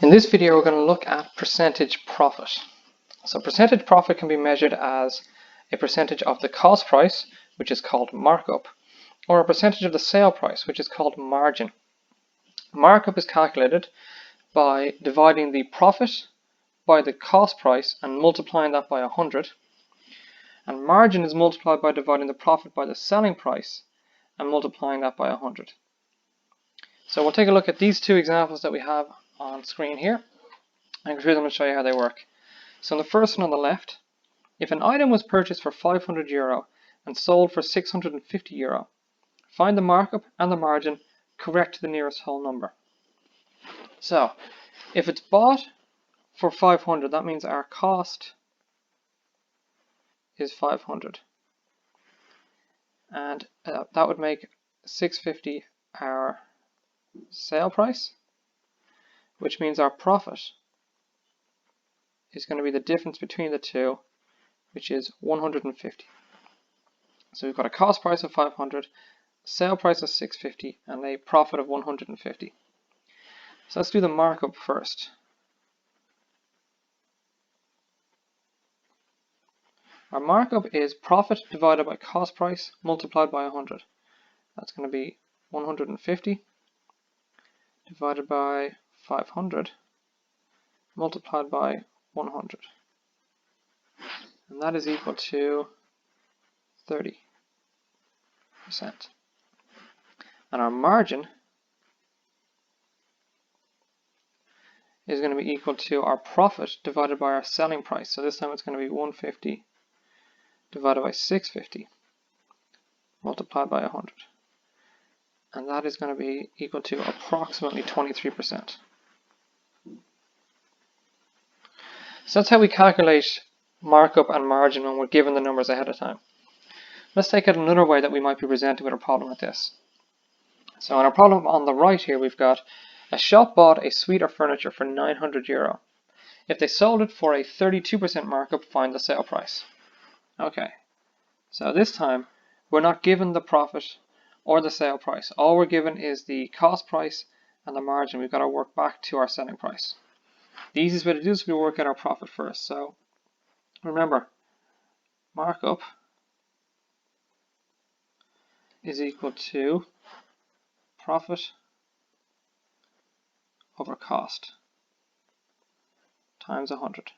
In this video, we're going to look at percentage profit. So percentage profit can be measured as a percentage of the cost price, which is called markup, or a percentage of the sale price, which is called margin. Markup is calculated by dividing the profit by the cost price and multiplying that by 100. And margin is multiplied by dividing the profit by the selling price and multiplying that by 100. So we'll take a look at these two examples that we have on screen here and go through them and show you how they work. So in the first one on the left, if an item was purchased for €500 and sold for €650, find the markup and the margin correct to the nearest whole number. So if it's bought for 500, that means our cost is 500, and that would make 650 our sale price, which means our profit is going to be the difference between the two, which is 150. So we've got a cost price of 500, sale price of 650, and a profit of 150. So let's do the markup first. Our markup is profit divided by cost price multiplied by 100. That's going to be 150 divided by 500 multiplied by 100. And that is equal to 30%. And our margin is going to be equal to our profit divided by our selling price. So this time it's going to be 150 divided by 650 multiplied by 100. And that is going to be equal to approximately 23%. So that's how we calculate markup and margin when we're given the numbers ahead of time. Let's take it another way that we might be presented with a problem like this. So in our problem on the right here, we've got a shop bought a suite of furniture for €900. If they sold it for a 32% markup, find the sale price. Okay, so this time we're not given the profit or the sale price. All we're given is the cost price and the margin. We've got to work back to our selling price. The easiest way to do this is we work out our profit first. So remember, markup is equal to profit over cost times 100.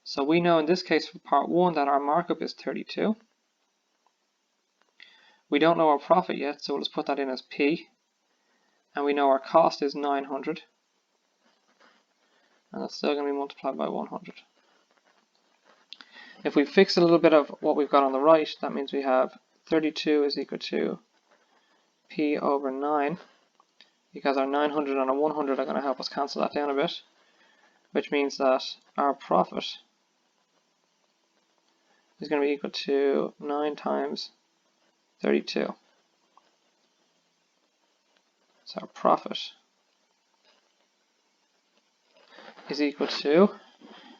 So we know in this case for part 1 that our markup is 32. We don't know our profit yet, so we'll just put that in as P. And we know our cost is 900. And that's still going to be multiplied by 100. If we fix a little bit of what we've got on the right, that means we have 32 is equal to P over 9, because our 900 and our 100 are going to help us cancel that down a bit, which means that our profit is going to be equal to 9 times 32. So our profit is equal to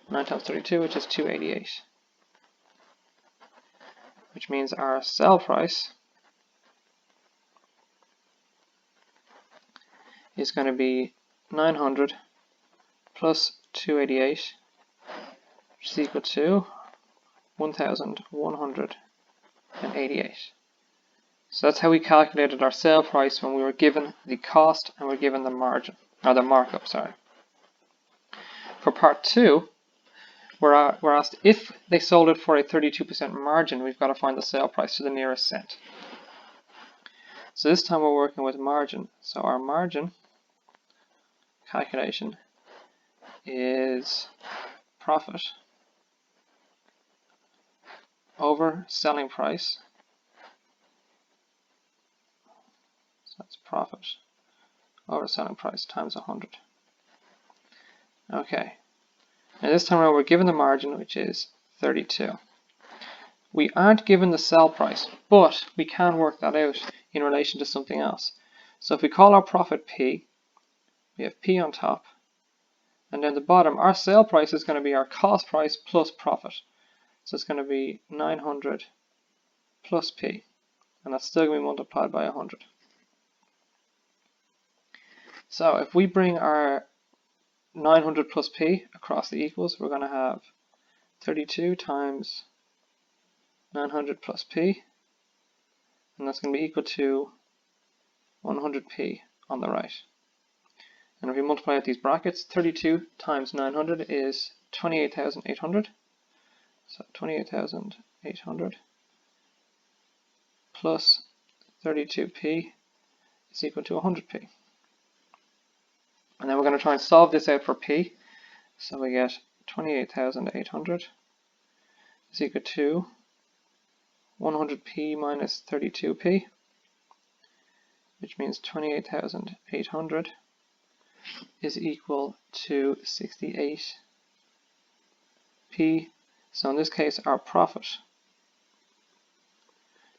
9 times 32, which is 288. Which means our sell price is going to be 900 plus 288, which is equal to 1,188. So that's how we calculated our sale price when we were given the cost and we're given the margin, or the markup, sorry. For part 2, we're asked if they sold it for a 32% margin, we've got to find the sale price to the nearest cent. So this time we're working with margin. So our margin calculation is profit over selling price. So that's profit over selling price times 100. Okay. And this time around we're given the margin, which is 32. We aren't given the sell price, but we can work that out in relation to something else. So if we call our profit P, we have P on top, and then the bottom, our sale price is going to be our cost price plus profit. So it's going to be 900 plus P, and that's still going to be multiplied by 100. So if we bring our 900 plus P across the equals, we're going to have 32 times 900 plus P, and that's going to be equal to 100p on the right. And if we multiply out these brackets, 32 times 900 is 28,800. So 28,800 plus 32p is equal to 100p. And then we're going to try and solve this out for p. So we get 28,800 is equal to 100p minus 32p, which means 28,800 is equal to 68p. So in this case, our profit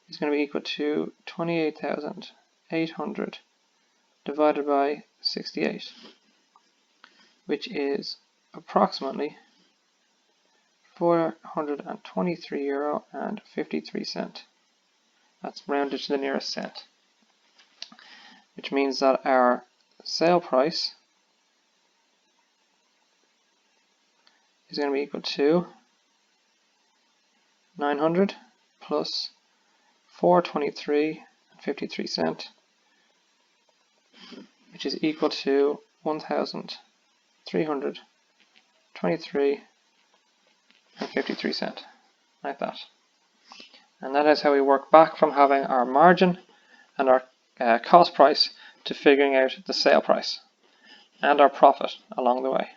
is going to be equal to 28,800 divided by 68, which is approximately €423.53. That's rounded to the nearest cent, which means that our sale price is going to be equal to 900 plus 423.53, which is equal to 1,323.53, like that. And that is how we work back from having our margin and our cost price to figuring out the sale price and our profit along the way.